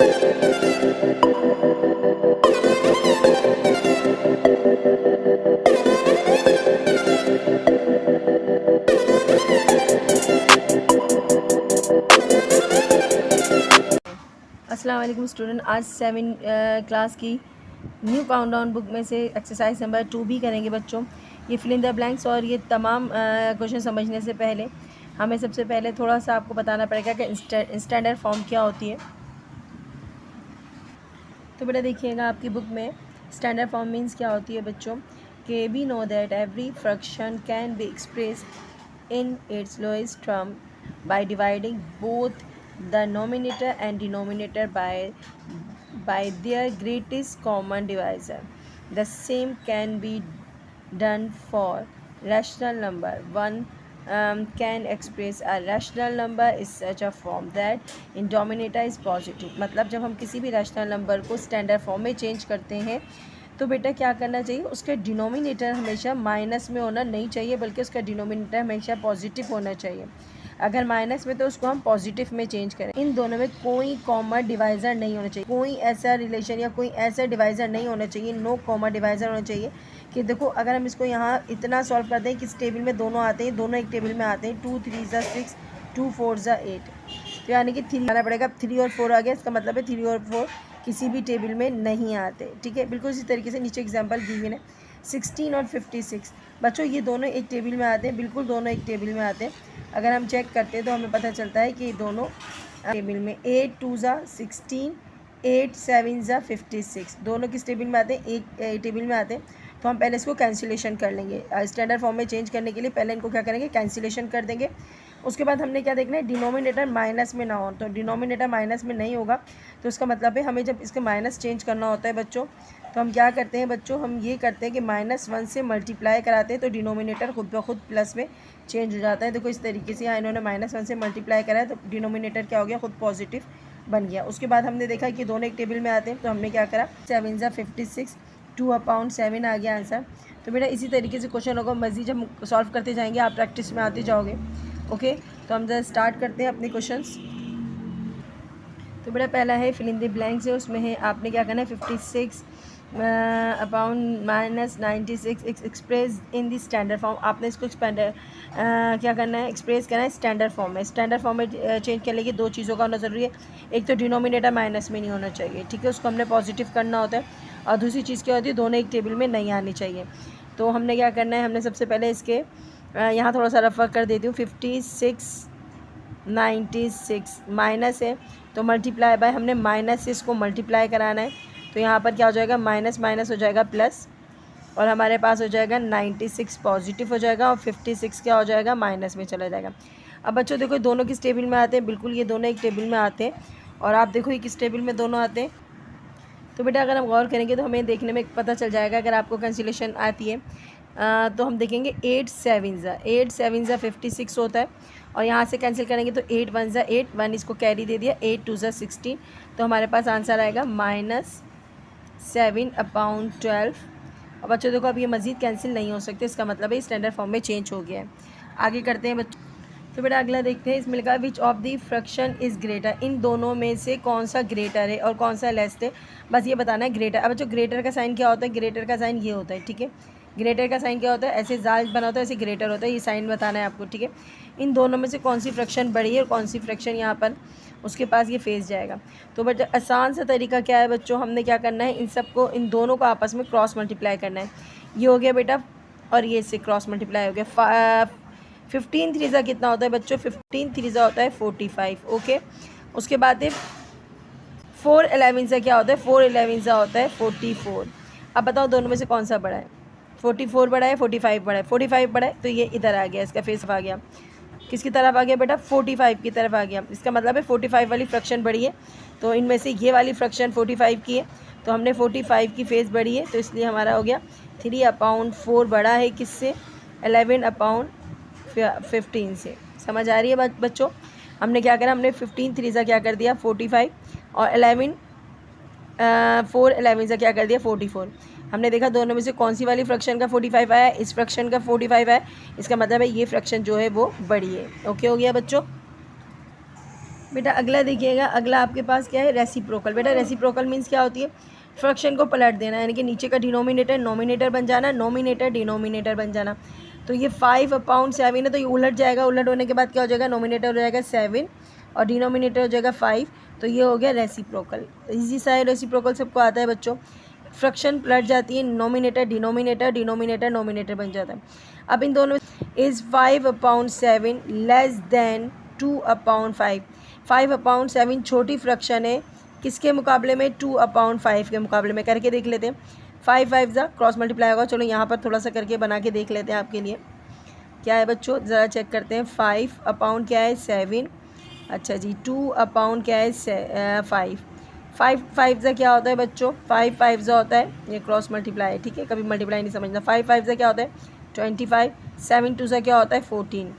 अस्सलाम वालेकुम स्टूडेंट, आज 7 क्लास की न्यू काउंटडाउन बुक में से एक्सरसाइज नंबर 2 भी करेंगे बच्चों। ये फिल इन द ब्लैंक्स और ये तमाम क्वेश्चन समझने से पहले हमें सबसे पहले थोड़ा सा आपको बताना पड़ेगा कि स्टैंडर्ड फॉर्म क्या होती है। तो बेटा देखिएगा आपकी बुक में स्टैंडर्ड फॉर्म मीन्स क्या होती है बच्चों, कि we know that every fraction can be express in its lowest term by dividing both the numerator and denominator by their greatest common divisor. The same can be done for rational number. One can express a rational number is such a form that in denominator is positive. मतलब जब हम किसी भी rational number को standard form में change करते हैं तो बेटा क्या करना चाहिए, उसका डिनोमिनेटर हमेशा माइनस में होना नहीं चाहिए, बल्कि उसका डिनोमिनेटर हमेशा पॉजिटिव होना चाहिए। अगर माइनस में तो उसको हम पॉजिटिव में चेंज करें। इन दोनों में कोई कॉमन डिवाइज़र नहीं होना चाहिए, कोई ऐसा रिलेशन या कोई ऐसा डिवाइज़र नहीं होना चाहिए, नो कॉमन डिवाइज़र होना चाहिए कि देखो अगर हम इसको यहाँ इतना सॉल्व करते हैं कि इस टेबल में दोनों आते हैं, दोनों एक टेबल में आते हैं, 2 3 ज़ा 6 2 4 ज़ा 8, तो यानी कि 3 आना पड़ेगा। 3 और 4 आ गया, इसका मतलब है 3 और 4 किसी भी टेबल में नहीं आते। ठीक है, बिल्कुल इसी तरीके से नीचे एग्जांपल गिवन है 16 और 56 बच्चों, ये दोनों एक टेबल में आते हैं, बिल्कुल दोनों एक टेबल में आते हैं। अगर हम चेक करते हैं तो हमें पता चलता है कि दोनों टेबल में 8 2 ज़ा 16 8 7 ज़ा 56 दोनों किस टेबल में आते हैं, एक टेबल में आते हैं। तो हम पहले इसको कैंसिलेशन कर लेंगे। स्टैंडर्ड फॉर्म में चेंज करने के लिए पहले इनको क्या करेंगे, कैंसिलेशन कर देंगे। उसके बाद हमने क्या देखना है, डिनोमिनेटर माइनस में ना हो। तो डिनोमिनेटर माइनस में नहीं होगा तो उसका मतलब है हमें जब इसका माइनस चेंज करना होता है बच्चों, तो हम क्या करते हैं बच्चों, हम ये करते हैं कि -1 से मल्टीप्लाई कराते हैं तो डिनोमिनेटर खुद ब खुद प्लस में चेंज हो जाता है। देखो इस तरीके से यहाँ इन्होंने -1 से मल्टीप्लाई करा है तो डिनोमिनेटर क्या हो गया, खुद पॉजिटिव बन गया। उसके बाद हमने देखा कि दोनों एक टेबल में आते हैं तो हमने क्या करा, 7 ज़ा 56 2/7 आ गया आंसर। तो बेटा इसी तरीके से क्वेश्चन होगा, मज़ीद जब सॉल्व करते जाएंगे आप प्रैक्टिस में आते जाओगे। ओके, तो हम जरा स्टार्ट करते हैं अपने क्वेश्चंस। तो बेटा पहला है फिल इन द ब्लैंक्स है, उसमें है आपने क्या करना है 56 upon -96 express in the standard form. आपने इसको क्या करना है, एक्सप्रेस करना है स्टैंडर्ड फॉर्म में। स्टैंडर्ड फॉर्म में चेंज करने की दो चीज़ों का होना ज़रूरी है, एक तो डिनोमिनेटर माइनस में नहीं होना चाहिए, ठीक है, उसको हमने पॉजिटिव करना होता है, और दूसरी चीज़ क्या होती है, दोनों एक टेबल में नहीं आनी चाहिए। तो हमने क्या करना है, हमने सबसे पहले इसके यहाँ थोड़ा सा रफा कर देती हूँ। 56 96 माइनस है तो मल्टीप्लाई बाय, हमने माइनस से इसको मल्टीप्लाई कराना है, तो यहाँ पर क्या हो जाएगा, माइनस माइनस हो जाएगा प्लस, और हमारे पास हो जाएगा 96 पॉजिटिव हो जाएगा और 56 क्या हो जाएगा, माइनस में चला जाएगा। अब बच्चों देखो दोनों किस टेबल में आते हैं, बिल्कुल ये दोनों एक टेबल में आते हैं, और आप देखो ये किस टेबल में दोनों आते हैं। तो बेटा अगर हम गौर करेंगे तो हमें देखने में पता चल जाएगा, अगर आपको कैंसिलेशन आती है तो हम देखेंगे 8 7 ज़ा 56 होता है, और यहाँ से कैंसिल करेंगे तो 8 1 ज़ा 8 1 इसको कैरी दे दिया, 8 2 ज़ा 16, तो हमारे पास आंसर आएगा -7/12। और बच्चों देखो अब ये मज़ीद कैंसिल नहीं हो सकते, इसका मतलब है स्टैंडर्ड फॉर्म में चेंज हो गया है। आगे करते हैं बच्चों। तो बेटा अगला देखते हैं, इसमें लिखा which of the fraction is greater, इन दोनों में से कौन सा ग्रेटर है और कौन सा लेस है, बस ये बताना है ग्रेटर। अब बच्चों ग्रेटर का साइन क्या होता है, ग्रेटर का साइन ये होता है, ठीक है, ग्रेटर का साइन क्या होता है, ऐसे जाल बना होता है, ऐसे ग्रेटर होता है, ये साइन बताना है आपको, ठीक है। इन दोनों में से कौन सी फ्रैक्शन बड़ी है और कौन सी फ्रैक्शन यहाँ पर उसके पास ये फेस जाएगा। तो बच्चों आसान सा तरीका क्या है बच्चों, हमने क्या करना है, इन सबको इन दोनों को आपस में क्रॉस मल्टीप्लाई करना है। ये हो गया बेटा, और ये इससे क्रॉस मल्टीप्लाई हो गया। 15 3 ज़ा कितना होता है बच्चों, 15 3 ज़ा होता है 45। ओके, उसके बाद 4 11 ज़ा क्या होता है, 4 11 ज़ा होता है 44। अब बताओ दोनों में से कौन सा बड़ा है, 44 बड़ा है 45 बड़ा है, 45 बड़ा है तो ये इधर आ गया, इसका फेस आ गया, किसकी तरफ आ गया बेटा, 45 की तरफ आ गया। इसका मतलब है 45 वाली फ्रैक्शन बड़ी है, तो इनमें से ये वाली फ्रैक्शन 45 की है, तो हमने 45 की फेस बड़ी है, तो इसलिए हमारा हो गया 3/4 बड़ा है किससे, 11/15 से। समझ आ रही है बच्चों, हमने क्या करा, हमने 15 3 ज़ा क्या कर दिया 45, और 4 11 ज़ा क्या कर दिया 44। हमने देखा दोनों में से कौन सी वाली फ्रैक्शन का 45 आया, इस फ्रैक्शन का 45 आया, इसका मतलब है ये फ्रैक्शन जो है वो बड़ी है। ओके हो गया बच्चों। बेटा अगला देखिएगा, अगला आपके पास क्या है, रेसिप्रोकल। बेटा रेसिप्रोकल मीन्स क्या होती है, फ्रैक्शन को पलट देना, यानी कि नीचे का डिनोमिनेटर नोमिनेटर बन जाना, नोमिनेटर डिनोमिनेटर बन जाना। तो ये 5/7 है, तो ये उलट जाएगा, उलट होने के बाद क्या हो जाएगा, नोमिनेटर हो जाएगा 7 और डिनोमिनेटर हो जाएगा 5। तो ये हो गया रेसिप्रोकल। इजी सा है, रेसिप्रोकल सबको आता है बच्चों। फ्रैक्शन पलट जाती है, नोमिनेटर डिनोमिनेटर, डिनोमिनेटर नोमिनेटर बन जाता है। अब इन दोनों इज़ 5/7 लेस देन 2/5। 5/7 छोटी फ्रैक्शन है किसके मुकाबले में, 2/5 के मुकाबले में। करके देख लेते हैं, 5 5 ज़ा क्रॉस मल्टीप्लाई होगा। चलो यहाँ पर थोड़ा सा करके बना के देख लेते हैं आपके लिए, क्या है बच्चों, ज़रा चेक करते हैं। 5 क्या है 7, अच्छा जी 2 क्या है 5। 5 5 ज़ा क्या होता है बच्चों, 5 5 ज़ा होता है, ये क्रॉस मल्टीप्लाई है, ठीक है, कभी मल्टीप्लाई नहीं समझना। 5 5 ज़ा क्या होता है 25, 7 2 ज़ा क्या होता है 14।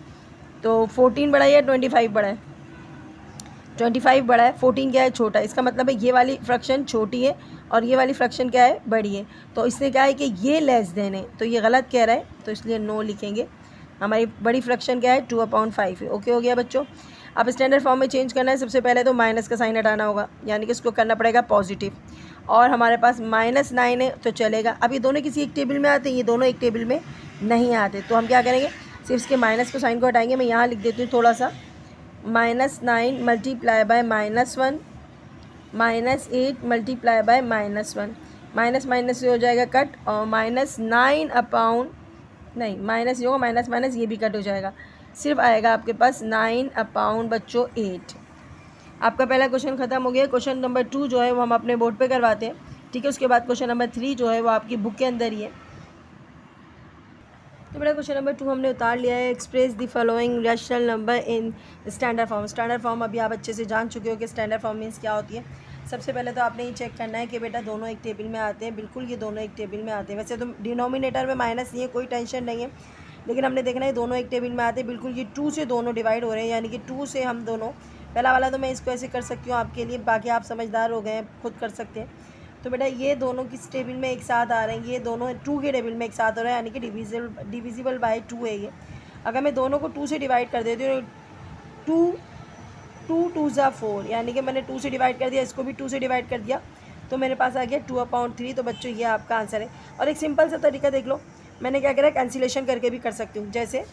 तो 14 बड़ा है या 25 बड़ा है, 25 बड़ा है, 14 क्या है छोटा है। इसका मतलब है ये वाली फ्रैक्शन छोटी है और ये वाली फ्रैक्शन क्या है बड़ी है। तो इसने क्या है कि ये लेस देन है, तो ये गलत कह रहा है, तो इसलिए नो लिखेंगे। हमारी बड़ी फ्रैक्शन क्या है 2/5 है। ओके हो गया बच्चों। अब स्टैंडर्ड फॉर्म में चेंज करना है, सबसे पहले तो माइनस का साइन हटाना होगा, यानी कि इसको करना पड़ेगा पॉजिटिव। और हमारे पास -9 है तो चलेगा। अब ये दोनों किसी एक टेबल में आते हैं, ये दोनों एक टेबल में नहीं आते, तो हम क्या करेंगे, सिर्फ इसके माइनस को साइन को हटाएंगे। मैं यहाँ लिख देती हूँ थोड़ा सा, -9 multiply by -1, -8 multiply by -1। Minus minus से हो जाएगा कट, और -9 नहीं माइनस ये होगा, माइनस माइनस ये भी कट हो जाएगा, सिर्फ आएगा आपके पास 9 बच्चों 8। आपका पहला क्वेश्चन ख़त्म हो गया। क्वेश्चन नंबर 2 जो है वो हम अपने बोर्ड पे करवाते हैं, ठीक है। उसके बाद क्वेश्चन नंबर 3 जो है वो आपकी बुक के अंदर ही है। तो बेटा क्वेश्चन नंबर 2 हमने उतार लिया है, express the following rational number in standard form. Standard form अभी आप अच्छे से जान चुके हो कि स्टैंडर्ड फॉर्म मीन्स क्या होती है। सबसे पहले तो आपने ये चेक करना है कि बेटा दोनों एक टेबल में आते हैं, बिल्कुल ये दोनों एक टेबल में आते हैं। वैसे तो डिनोमिनेटर में माइनस नहीं है, कोई टेंशन नहीं है, लेकिन हमने देखना है दोनों एक टेबल में आते हैं, बिल्कुल ये 2 से दोनों डिवाइड हो रहे हैं, यानी कि 2 से हम दोनों, पहला वाला तो मैं इसको ऐसे कर सकती हूँ आपके लिए, बाकी आप समझदार हो गए हैं, खुद कर सकते हैं। तो बेटा ये दोनों किस टेबल में एक साथ आ रहे हैं, ये दोनों 2 के टेबल में एक साथ हो रहा है, यानी कि डिविजिबल बाय 2 है ये। अगर मैं दोनों को 2 से डिवाइड कर देती हूँ, 2 2 ज़ा 4, यानी कि मैंने 2 से डिवाइड कर दिया, इसको भी 2 से डिवाइड कर दिया, तो मेरे पास आ गया 2/3। तो बच्चों ये आपका आंसर है। और एक सिंपल सा तरीका देख लो, मैंने क्या करा, कैंसिलेशन करके भी कर सकती हूँ। जैसे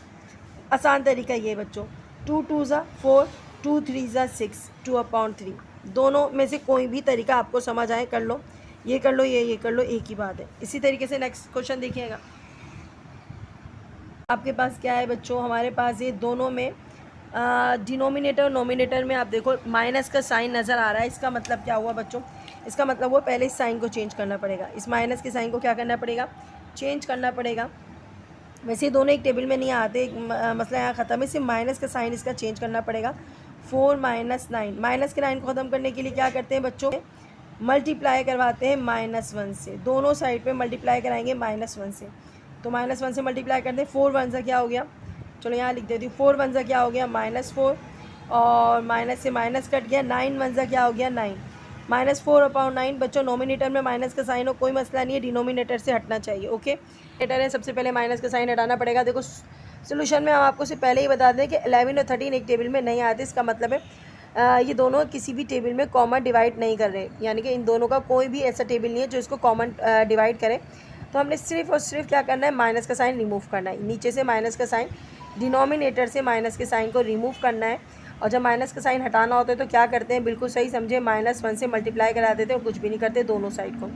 आसान तरीका ये बच्चों, 2 2 ज़ा 4, 2 3 ज़ा 6, 2/3। दोनों में से कोई भी तरीका आपको समझ आए कर लो, ये कर लो, ये कर लो, एक ही बात है। इसी तरीके से नेक्स्ट क्वेश्चन देखिएगा, आपके पास क्या है बच्चों, हमारे पास ये दोनों में डिनोमिनेटर और नोमिनेटर में आप देखो माइनस का साइन नज़र आ रहा है। इसका मतलब क्या हुआ बच्चों, इसका मतलब वो पहले इस साइन को चेंज करना पड़ेगा, इस माइनस के साइन को क्या करना पड़ेगा, चेंज करना पड़ेगा। वैसे ये दोनों एक टेबल में नहीं आते, मसला यहाँ ख़त्म है, सिर्फ माइनस का साइन इसका चेंज करना पड़ेगा। 4 -9, माइनस के 9 को ख़त्म करने के लिए क्या करते हैं बच्चों, मल्टीप्लाई करवाते हैं -1 से, दोनों साइड पे मल्टीप्लाई कराएंगे -1 से। तो -1 से मल्टीप्लाई करते हैं, 4 1 सा क्या हो गया, चलो यहाँ लिख देती हूँ, 4 1 सा क्या हो गया -4, और माइनस से माइनस कट गया, 9 1 सा क्या हो गया 9, -4/9। बच्चों नोमिनेटर में माइनस का साइन हो कोई मसला नहीं है, डिनोमिनेटर से हटना चाहिए। ओके नेटर है, सबसे पहले माइनस का साइन हटाना पड़ेगा। देखो सोल्यूशन में हम आपको से पहले ही बता दें कि 11 और 13 एक टेबल में नहीं आते, इसका मतलब है ये दोनों किसी भी टेबल में कॉमन डिवाइड नहीं कर रहे, यानी कि इन दोनों का कोई भी ऐसा टेबल नहीं है जो इसको कॉमन डिवाइड करे। तो हमने सिर्फ और सिर्फ क्या करना है, माइनस का साइन रिमूव करना है, नीचे से माइनस का साइन, डिनोमिनेटर से माइनस के साइन को रिमूव करना है। और जब माइनस का साइन हटाना होता है तो क्या करते हैं, बिल्कुल सही समझे, -1 से मल्टीप्लाई करा देते हैं और कुछ भी नहीं करते दोनों साइड को।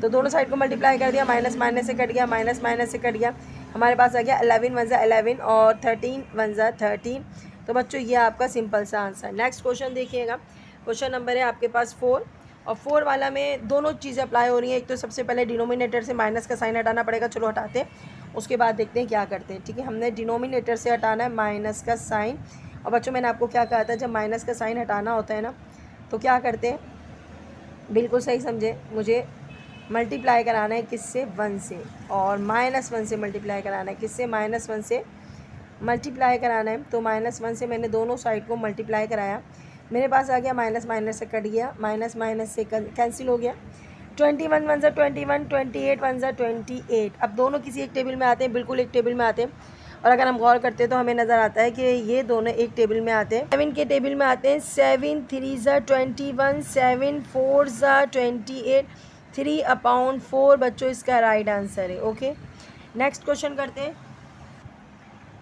तो दोनों साइड को मल्टीप्लाई कर दिया, माइनस माइनस से कट गया, माइनस माइनस से कट गया, हमारे पास आ गया 11 1 ज़ा 11 और 13 1 ज़ा 13। तो बच्चों ये आपका सिंपल सा आंसर। नेक्स्ट क्वेश्चन देखिएगा, क्वेश्चन नंबर है आपके पास 4, और 4 वाला में दोनों चीज़ें अप्लाई हो रही हैं। एक तो सबसे पहले डिनोमिनेटर से माइनस का साइन हटाना पड़ेगा, चलो हटाते हैं, उसके बाद देखते हैं क्या करते हैं। ठीक है, हमने डिनोमिनेटर से हटाना है माइनस का साइन। और बच्चों मैंने आपको क्या कहा था, जब माइनस का साइन हटाना होता है ना तो क्या करते हैं, बिल्कुल सही समझे, मुझे मल्टीप्लाई कराना है किससे, 1 से, और -1 से मल्टीप्लाई कराना है किससे, -1 से मल्टीप्लाई कराना है। तो -1 से मैंने दोनों साइड को मल्टीप्लाई कराया, मेरे पास आ गया माइनस माइनस से कट गया, माइनस माइनस से कैंसिल हो गया, 21 1 ज़ा 21, 28 1 ज़ा 28। अब दोनों किसी एक टेबल में आते हैं, बिल्कुल एक टेबल में आते हैं, और अगर हम गौर करते हैं तो हमें नज़र आता है कि ये दोनों एक टेबल में आते हैं। 7 के टेबल में आते हैं 7 3 ज़ा 21, 7 4 ज़ा 28, 3/4 बच्चों इसका राइट आंसर है। ओके, नेक्स्ट क्वेश्चन करते हैं।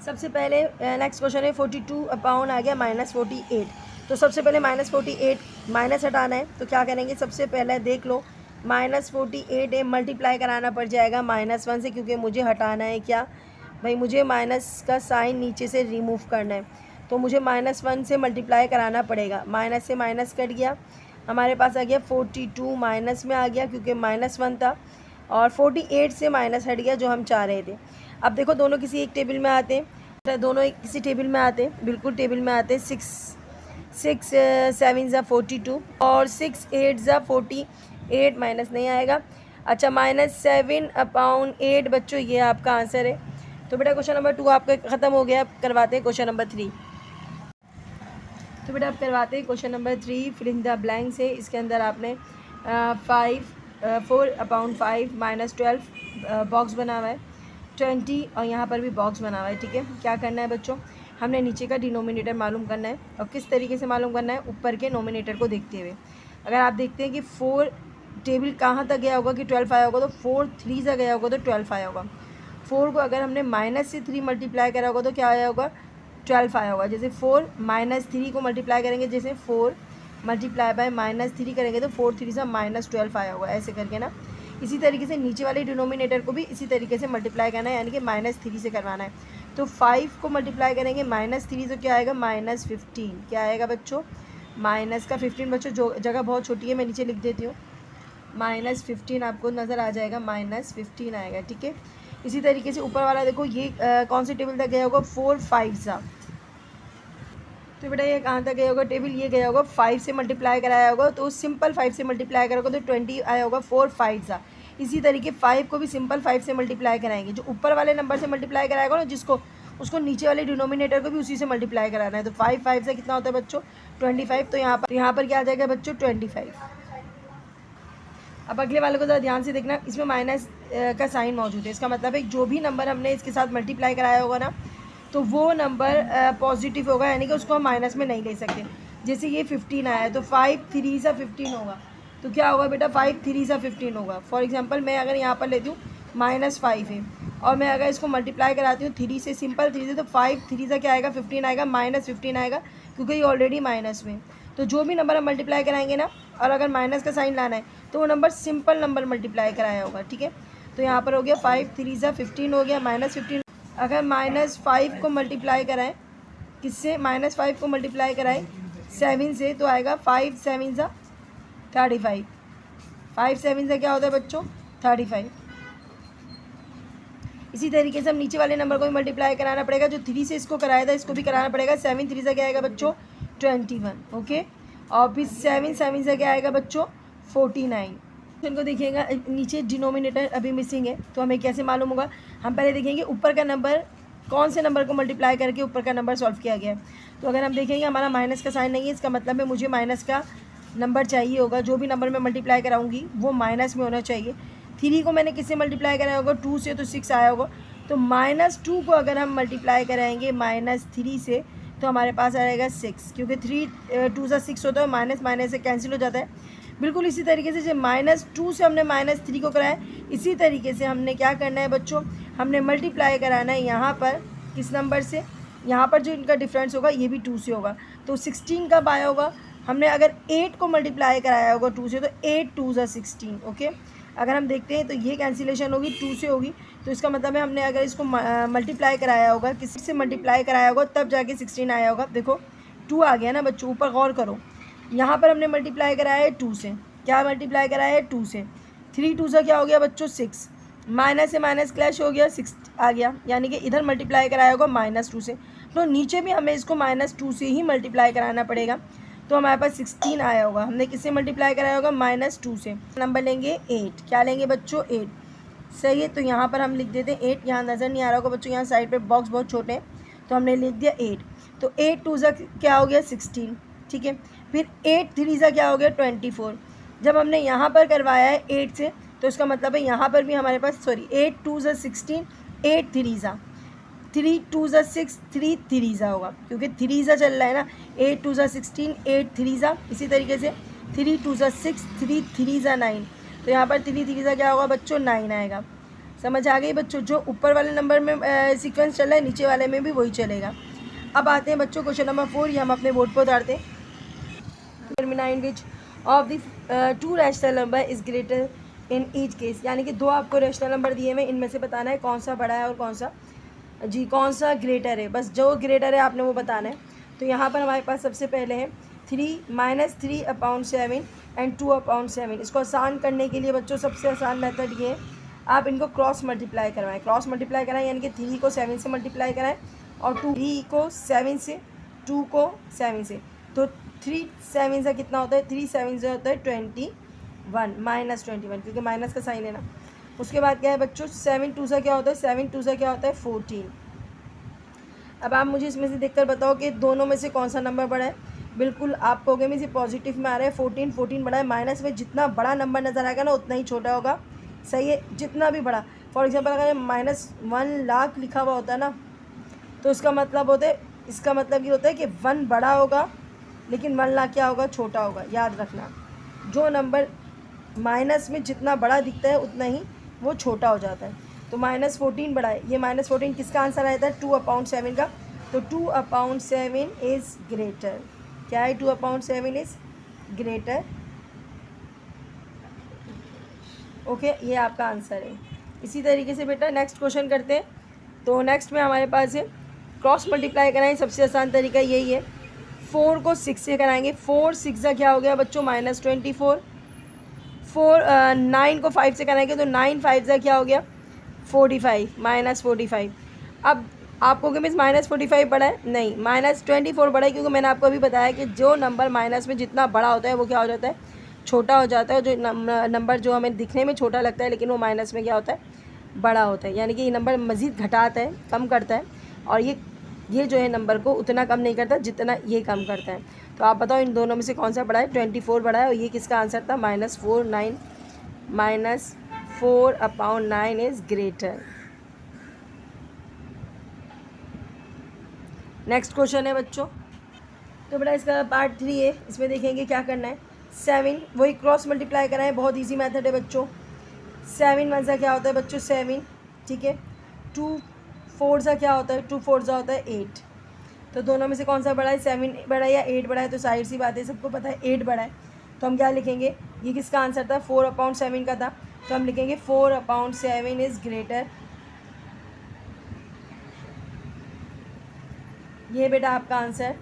सबसे पहले नेक्स्ट क्वेश्चन है 42 आ गया -48। तो सबसे पहले -48 माइनस हटाना है, तो क्या करेंगे, सबसे पहले देख लो -48 है, मल्टीप्लाई कराना पड़ जाएगा -1 से, क्योंकि मुझे हटाना है क्या भाई, मुझे माइनस का साइन नीचे से रिमूव करना है, तो मुझे -1 से मल्टीप्लाई कराना पड़ेगा। माइनस से माइनस कट गया, हमारे पास आ गया 42 माइनस में आ गया क्योंकि -1 था, और 48 से माइनस हट गया जो हम चाह रहे थे। अब देखो दोनों किसी एक टेबल में आते हैं, दोनों एक किसी टेबल में आते हैं, बिल्कुल टेबल में आते हैं। 6 7 ज़ा 42 और 6 8 ज़ा 48 माइनस नहीं आएगा। अच्छा, -7/8 बच्चों ये आपका आंसर है। तो बेटा क्वेश्चन नंबर 2 आपका ख़त्म हो गया। करवाते हैं क्वेश्चन नंबर 3। तो बेटा आप करवाते हैं question number 3 fill in the blank से। इसके अंदर आपने 4/5 -12 बॉक्स बना हुआ है, 20 और यहाँ पर भी बॉक्स बना हुआ है। ठीक है, क्या करना है बच्चों, हमने नीचे का डिनोमिनेटर मालूम करना है। और किस तरीके से मालूम करना है, ऊपर के नोमिनेटर को देखते हुए। अगर आप देखते हैं कि 4 टेबल कहाँ तक गया होगा कि 12 आया होगा, तो 4 3 से गया होगा तो 12 आया होगा। 4 को अगर हमने -3 मल्टीप्लाई करा होगा तो क्या आया होगा, 12 आया होगा। जैसे 4 -3 को मल्टीप्लाई करेंगे, जैसे 4 मल्टीप्लाई बाय -3 करेंगे तो 4 3 से -12 आया होगा, ऐसे करके ना। इसी तरीके से नीचे वाले डिनोमिनेटर को भी इसी तरीके से मल्टीप्लाई करना है, यानी कि -3 से करवाना है। तो 5 को मल्टीप्लाई करेंगे -3 तो क्या आएगा, -15। क्या आएगा बच्चों, माइनस का 15। बच्चों जो जगह बहुत छोटी है, मैं नीचे लिख देती हूँ, -15 आपको नज़र आ जाएगा, -15 आएगा। ठीक है, इसी तरीके से ऊपर वाला देखो, ये कौन से टेबल तक गया होगा, 4 5 सा। तो बेटा ये कहाँ तक गया होगा टेबल, ये गया होगा 5 से मल्टीप्लाई कराया होगा, तो सिंपल 5 से मल्टीप्लाई करा होगा तो 20 आया होगा, 4 5 सा। इसी तरीके 5 को भी सिंपल 5 से मल्टीप्लाई कराएंगे, जो ऊपर वाले नंबर से मल्टीप्लाई कराएगा ना जिसको, उसको नीचे वाले डिनोमिनेटर को भी उसी से मल्टीप्लाई कराना है। तो 5 5 से कितना होता है बच्चों, 25। तो यहाँ पर क्या आ जाएगा बच्चों, 25। अब अगले वाले को ज़रा ध्यान से देखना, इसमें माइनस का साइन मौजूद है। इसका मतलब है जो भी नंबर हमने इसके साथ मल्टीप्लाई कराया होगा ना, तो वो नंबर पॉजिटिव होगा, यानी कि उसको हम माइनस में नहीं ले सकते। जैसे ये 15 आया है तो 5 3 सा 15 होगा, तो क्या होगा बेटा, 5 3 सा 15 होगा। फॉर एग्जांपल मैं अगर यहाँ पर लेती हूँ -5 है, और मैं अगर इसको मल्टीप्लाई कराती हूँ 3 से, सिंपल 3 से, तो 5 3 सा क्या आएगा, 15 आएगा, -15 आएगा, क्योंकि ये ऑलरेडी माइनस में। तो जो भी नंबर हम मल्टीप्लाई कराएंगे ना, और अगर माइनस का साइन लाना है तो वो नंबर सिंपल नंबर मल्टीप्लाई कराया होगा। ठीक है, तो यहाँ पर हो गया 5 3 सा 15 हो गया, -15। अगर -5 को मल्टीप्लाई कराएं, किससे, -5 को मल्टीप्लाई कराएं 7 से, तो आएगा 5 7 सा 35। 5 7 से क्या होता है बच्चों, 35। इसी तरीके से हम नीचे वाले नंबर को भी मल्टीप्लाई कराना पड़ेगा, जो 3 से इसको कराया था इसको भी कराना पड़ेगा। 7 3 से क्या आएगा बच्चों, 21। ओके, और फिर 7 7 से क्या आएगा बच्चों, 49। इनको देखिएगा, नीचे डिनोमिनेटर अभी मिसिंग है, तो हमें कैसे मालूम होगा, हम पहले देखेंगे ऊपर का नंबर कौन से नंबर को मल्टीप्लाई करके ऊपर का नंबर सॉल्व किया गया है। तो अगर हम देखेंगे हमारा माइनस का साइन नहीं है, इसका मतलब है मुझे माइनस का नंबर चाहिए होगा, जो भी नंबर मैं मल्टीप्लाई कराऊंगी वो माइनस में होना चाहिए। 3 को मैंने किससे मल्टीप्लाई कराया होगा, 2 से, तो 6 आया होगा। तो -2 को अगर हम मल्टीप्लाई कराएंगे -3 से, तो हमारे पास आएगा 6, क्योंकि 3 2 सा 6 होता है, माइनस माइनस से कैंसिल हो जाता है। बिल्कुल इसी तरीके से जब -2 से हमने -3 को कराया, इसी तरीके से हमने क्या करना है बच्चों, हमने मल्टीप्लाई कराना है यहाँ पर किस नंबर से, यहाँ पर जो इनका डिफरेंस होगा ये भी 2 से होगा। तो 16 कब आया होगा, हमने अगर 8 को मल्टीप्लाई कराया होगा 2 से, तो 8 2 सा 16। ओके, अगर हम देखते हैं तो ये कैंसिलेशन होगी 2 से होगी, तो इसका मतलब है हमने अगर इसको मल्टीप्लाई कराया होगा, किसी से मल्टीप्लाई कराया होगा तब जाके 16 आया होगा। देखो 2 आ गया ना बच्चों, ऊपर गौर करो, यहाँ पर हमने मल्टीप्लाई कराया है 2 से, क्या मल्टीप्लाई कराया है 2 से, 3 2 सा क्या हो गया बच्चों 6, माइनस से माइनस क्लैश हो गया, 6 आ गया, यानी कि इधर मल्टीप्लाई कराया होगा -2 से, तो नीचे भी हमें इसको -2 से ही मल्टीप्लाई कराना पड़ेगा। तो हमारे पास 16 आया होगा, हमने किससे मल्टीप्लाई कराया होगा, -2 से। नंबर लेंगे 8, क्या लेंगे बच्चों 8, सही है। तो यहाँ पर हम लिख देते हैं 8, यहाँ नज़र नहीं आ रहा होगा बच्चों, यहाँ साइड पे बॉक्स बहुत छोटे हैं, तो हमने लिख दिया 8। तो 8 2 सा क्या हो गया 16, ठीक है। फिर 8 3 सा क्या हो गया 24। जब हमने यहाँ पर करवाया है 8 से, तो इसका मतलब है यहाँ पर भी हमारे पास 8 2 सा 16, 8 3 सा 3 2 ज़ा 6, 3 3 ज़ा होगा, क्योंकि 3 ज़ा चल रहा है ना। 8 2 ज़ा 16, 8 3 ज़ा, इसी तरीके से 3 2 ज़ा 6, 3 3 ज़ा 9। तो यहाँ पर 3 3 ज़ा क्या होगा बच्चों, 9 आएगा। समझ आ गई बच्चों? जो ऊपर वाले नंबर में सीक्वेंस चल रहा है, नीचे वाले में भी वही चलेगा। अब आते हैं बच्चों क्वेश्चन नंबर 4, ये हम अपने बोर्ड पर उतारते हैं। Determine which of the 2 rational number is greater in each case, यानी कि 2 आपको रैशनल नंबर दिए हुए, इनमें से बताना है कौन सा बड़ा है और कौन सा ग्रेटर है। बस जो ग्रेटर है आपने वो बताना है। तो यहाँ पर हमारे पास सबसे पहले है 3 - 3/7 एंड 2/7। इसको आसान करने के लिए बच्चों सबसे आसान मेथड ये है, आप इनको क्रॉस मल्टीप्लाई करवाएं। क्रॉस मल्टीप्लाई कराएं यानी कि 3 को 7 से मल्टीप्लाई कराएं और 3 को 7 से, 2 को 7 से। तो 3 7 से कितना होता है, 3 7 से होता है 21 -21, क्योंकि माइनस का साइन है ना। उसके बाद क्या है बच्चों, 7 2 से क्या होता है, 7 2 से क्या होता है 14। अब आप मुझे इसमें से देखकर बताओ कि दोनों में से कौन सा नंबर बड़ा है। बिल्कुल आप कहोगे में से पॉजिटिव में आ रहा है, 14 बड़ा है। माइनस में जितना बड़ा नंबर नज़र आएगा ना उतना ही छोटा होगा, सही है। जितना भी बड़ा, फॉर एग्जांपल अगर -1 लाख लिखा हुआ होता है ना, तो इसका मतलब ये होता है कि 1 बड़ा होगा लेकिन 1 लाख क्या होगा, छोटा होगा। याद रखना, जो नंबर माइनस में जितना बड़ा दिखता है उतना ही वो छोटा हो जाता है। तो -14 बड़ा है, ये -14 किसका आंसर आया था, 2/7 का। तो 2/7 इज़ ग्रेटर। क्या है, 2/7 इज़ ग्रेटर। ओके, ये आपका आंसर है। इसी तरीके से बेटा नेक्स्ट क्वेश्चन करते हैं। तो नेक्स्ट में हमारे पास है क्रॉस मल्टीप्लाई कराएं, सबसे आसान तरीका यही है। 4 को 6 से कराएंगे, 4 6 का क्या हो गया बच्चों, -24। 9 को 5 से कराएंगे तो 9 5 का क्या हो गया, 45, -45। अब आपको कि मिस -45 बड़ा है, नहीं, -24 बड़ा है, क्योंकि मैंने आपको अभी बताया कि जो नंबर माइनस में जितना बड़ा होता है वो क्या हो जाता है, छोटा हो जाता है। जो नंबर जो हमें दिखने में छोटा लगता है लेकिन वो माइनस में क्या होता है, बड़ा होता है। यानी कि ये नंबर मज़ीद घटाता है, कम करता है, और ये जो है नंबर को उतना कम नहीं करता जितना ये कम करता है। तो आप बताओ इन दोनों में से कौन सा बड़ा है, 24 बड़ा है। और ये किसका आंसर था, -4/9 इज़ ग्रेटर। नेक्स्ट क्वेश्चन है बच्चों, तो बेटा इसका पार्ट 3 है। इसमें देखेंगे क्या करना है। 7 वही क्रॉस मल्टीप्लाई करना है, बहुत इजी मेथड है बच्चों। 7 1 सा क्या होता है बच्चों, 7, ठीक है। 2 4 सा क्या होता है, 2 4 सा होता है 8। तो दोनों में से कौन सा बड़ा है, 7 बड़ा है या 8 बड़ा है। तो साइड सी बात है, सबको पता है 8 बड़ा है। तो हम क्या लिखेंगे, ये किसका आंसर था, 4/7 का था। तो हम लिखेंगे 4/7 इज़ ग्रेटर। ये बेटा आपका आंसर।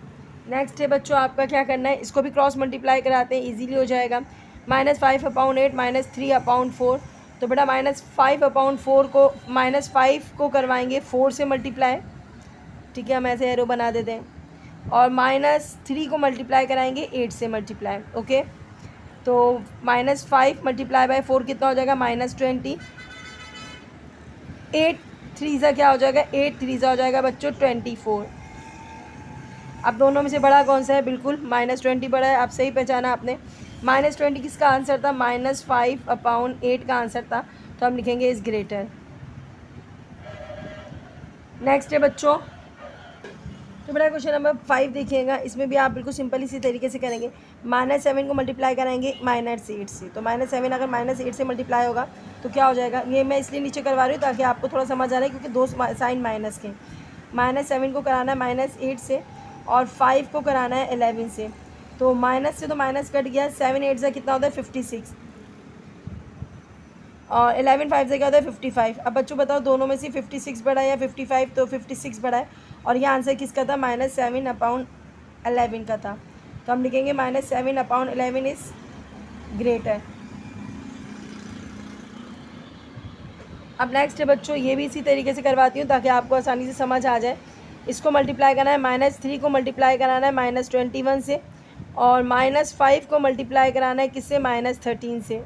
नेक्स्ट है बच्चों, आपका क्या करना है, इसको भी क्रॉस मल्टीप्लाई कराते हैं, इजीली हो जाएगा। -5/8 -3/4। तो बेटा -5/4 को -5 को करवाएंगे 4 से मल्टीप्लाई, ठीक है, हम ऐसे एरो बना देते हैं। और -3 को मल्टीप्लाई कराएंगे 8 से मल्टीप्लाई, ओके। तो -5 × 4 कितना हो जाएगा, -20। 8 3 सा क्या हो जाएगा, 8 3 सा हो जाएगा बच्चों 24। अब दोनों में से बड़ा कौन सा है, बिल्कुल -20 बड़ा है। आप सही पहचाना आपने। -20 किसका आंसर था, -5/8 का आंसर था। तो हम लिखेंगे इज़ ग्रेटर। नेक्स्ट है बच्चों, तो बड़ा क्वेश्चन नंबर 5 देखिएगा। इसमें भी आप बिल्कुल सिंपल इसी तरीके से करेंगे। -7 को मल्टीप्लाई कराएंगे -8 से। तो -7 अगर -8 से मल्टीप्लाई होगा तो क्या हो जाएगा। ये मैं इसलिए नीचे करवा रही हूँ ताकि आपको थोड़ा समझ आ रहा है, क्योंकि 2 साइन माइनस के। -7 को कराना है -8 से और 5 को कराना है 11 से। तो माइनस से तो माइनस कट गया, 7 8 से कितना होता है 56, और 11 5 से क्या होता है 55। अब बच्चों बताओ दोनों में से 56 बड़ा है या 55। तो 56 बड़ा है, और यह आंसर किसका था, -7/11 का था। तो हम लिखेंगे -7/11 इज़ ग्रेटर। अब नेक्स्ट है बच्चों, ये भी इसी तरीके से करवाती हूँ ताकि आपको आसानी से समझ आ जाए। इसको मल्टीप्लाई करना है, -3 को मल्टीप्लाई कराना है -21 से, और -5 को मल्टीप्लाई कराना है किससे, -13 से।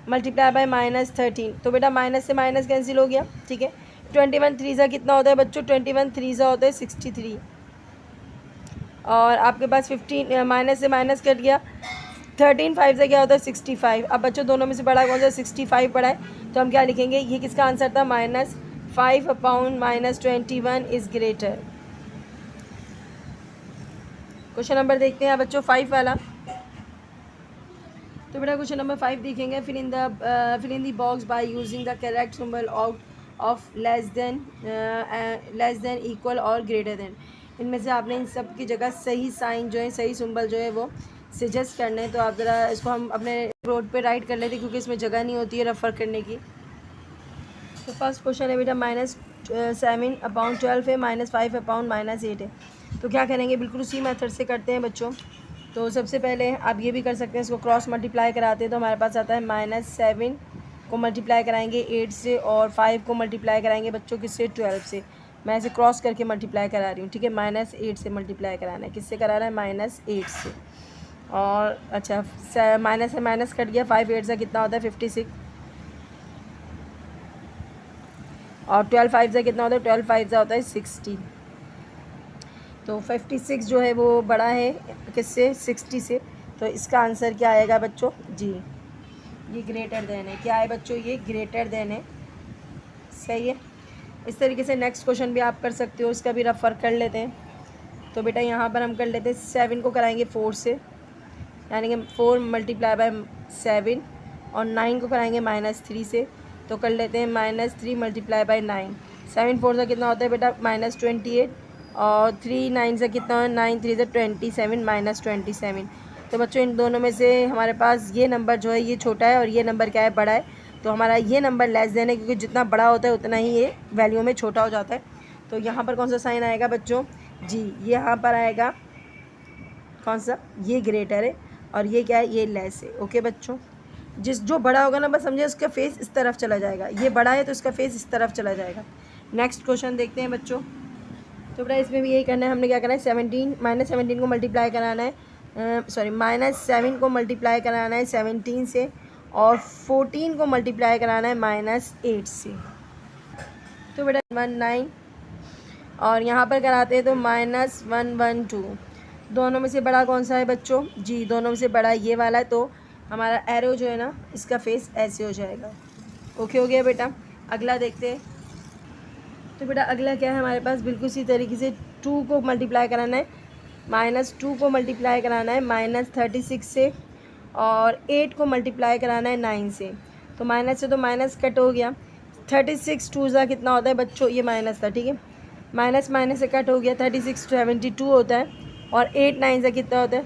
Multiply by -13। तो बेटा माइनस से माइनस कैंसिल हो गया, ठीक है। 21 3 सा कितना होता है बच्चों, 21 3 सा होता है 63, और आपके पास 15 माइनस से माइनस कट गया। 13 5 से क्या होता है 65। अब बच्चों दोनों में से बड़ा कौन सा, 65 बड़ा है। तो हम क्या लिखेंगे, ये किसका आंसर था, 5 upon -21 is greater. Question number देखते हैं बच्चों 5 वाला। तो बेटा क्वेश्चन नंबर 5 देखेंगे, fill in the box by using the correct symbol out of less than equal और ग्रेटर देन। इनमें से आपने इन सब की जगह सही साइन जो है, सही सिंबल जो है वो सजेस्ट करने हैं। तो आप ज़रा इसको हम अपने बोर्ड पे राइट कर लेते हैं क्योंकि इसमें जगह नहीं होती है रेफ़र करने की। तो फर्स्ट क्वेश्चन है बेटा -7 अपॉन 12 है, -5 अपॉन -8 है। तो क्या करेंगे, बिल्कुल उसी मेथड से करते हैं बच्चों। तो सबसे पहले आप ये भी कर सकते हैं, इसको क्रॉस मल्टीप्लाई कराते हैं तो हमारे पास आता है -7 को मल्टीप्लाई कराएंगे 8 से, और 5 को मल्टीप्लाई कराएंगे बच्चों किससे, 12 से। मैं इसे क्रॉस करके मल्टीप्लाई करा रही हूँ, ठीक है। -8 से मल्टीप्लाई कराना है, किससे कराना है, -8 से। और अच्छा माइनस से माइनस कट गया, 5 8 से कितना होता है 56, और 12 5 से कितना होता है, 12 5 से होता है 60। तो 56 जो है वो बड़ा है किससे, 60 से। तो इसका आंसर क्या आएगा बच्चों, जी ये ग्रेटर देन है। क्या है बच्चों, ये ग्रेटर देन है, सही है। इस तरीके से नेक्स्ट क्वेश्चन भी आप कर सकते हो, इसका भी रेफर कर लेते हैं। तो बेटा यहाँ पर हम कर लेते हैं 7 को कराएंगे 4 से, यानी कि 4 मल्टीप्लाई बाय 7, और 9 को कराएंगे -3 से। तो कर लेते हैं -3 मल्टीप्लाई बाय 9। 7 4 से कितना होता है बेटा, -28, और 3 9 से कितना है, 9 3 से 27, -27। तो बच्चों इन दोनों में से हमारे पास ये नंबर जो है ये छोटा है, और ये नंबर क्या है, बड़ा है। तो हमारा ये नंबर लेस देन है, क्योंकि जितना बड़ा होता है उतना ही ये वैल्यू में छोटा हो जाता है। तो यहाँ पर कौन सा साइन आएगा बच्चों, जी ये यहाँ पर आएगा कौन सा, ये ग्रेटर है, और ये क्या है, ये लेस है। ओके बच्चों, जो बड़ा होगा ना, बस समझे उसका फेस इस तरफ चला जाएगा, ये बड़ा है तो इसका फेस इस तरफ चला जाएगा। नेक्स्ट क्वेश्चन देखते हैं बच्चों। तो बेटा इसमें भी यही करना है, हमने क्या करना है, -17 को मल्टीप्लाई कराना है, -7 को मल्टीप्लाई कराना है 17 से, और 14 को मल्टीप्लाई कराना है -8 से। तो बेटा 19, और यहाँ पर कराते हैं तो -112। दोनों में से बड़ा कौन सा है बच्चों, जी दोनों में से बड़ा ये वाला है। तो हमारा एरो जो है ना, इसका फेस ऐसे हो जाएगा। ओके हो गया बेटा। अगला देखते हैं। तो बेटा अगला क्या है हमारे पास, बिल्कुल इसी तरीके से 2 को मल्टीप्लाई कराना है, -2 को मल्टीप्लाई कराना है -36 से, और 8 को मल्टीप्लाई कराना है 9 से। तो माइनस से तो माइनस कट हो गया, 36 2 ज़ा कितना होता है बच्चों, ये माइनस था, ठीक है। माइनस माइनस से कट हो गया, 36 72 होता है, और 8 9 से कितना होता है,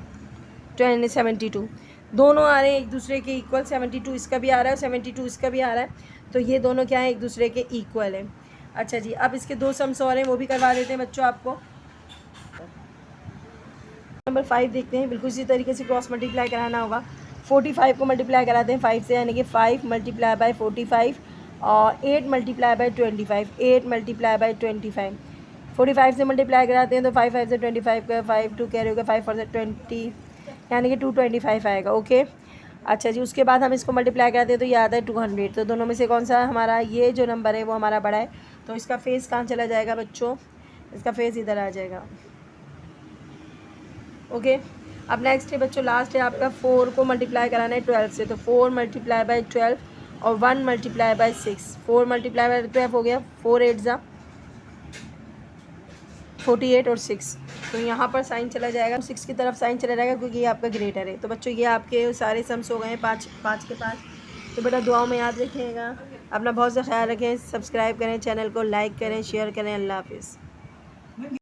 72। दोनों आ रहे हैं एक दूसरे के इक्वल, 72 इसका भी आ रहा है और 72 इसका भी आ रहा है। तो ये दोनों क्या है, एक दूसरे के इक्वल है। अच्छा जी, अब इसके 2 सम्स और हैं, वो भी करवा देते हैं बच्चों आपको। नंबर 5 देखते हैं, बिल्कुल इसी तरीके से क्रॉस मल्टीप्लाई कराना होगा। 45 को मल्टीप्लाई कराते हैं 5 से, यानी कि 5 मल्टीप्लाई बाय 45, और 8 मल्टीप्लाई बाय 25, 8 मल्टीप्लाई बाय 25। 45 से मल्टीप्लाई कराते हैं तो 5 5 से 25 का, 5 2 कैरी होगा, 5 4 से 20, यानी कि 225 आएगा। ओके अच्छा जी, उसके बाद हम इसको मल्टीप्लाई कराते हैं तो ये आता है 200। तो दोनों में से कौन सा हमारा ये जो नंबर है वो हमारा बड़ा है। तो इसका फेस कहाँ चला जाएगा बच्चों, इसका फेस इधर आ जाएगा। ओके अब नेक्स्ट है बच्चों, लास्ट है आपका 4 को मल्टीप्लाई कराना है 12 से। तो 4 मल्टीप्लाई बाय 12, और 1 मल्टीप्लाई बाय 6। 4 मल्टीप्लाई बाय 12 हो गया, 4 8 ज़ा 48, और 6। तो यहाँ पर साइन चला जाएगा, 6 की तरफ साइन चला जाएगा क्योंकि ये आपका ग्रेटर है। तो बच्चों ये आपके सारे सम्स हो गए हैं 5 5 के 5। तो बेटा दुआओं में याद रखिएगा, अपना बहुत सा ख्याल रखें, सब्सक्राइब करें चैनल को, लाइक करें, शेयर करें। अल्लाह हाफिज़।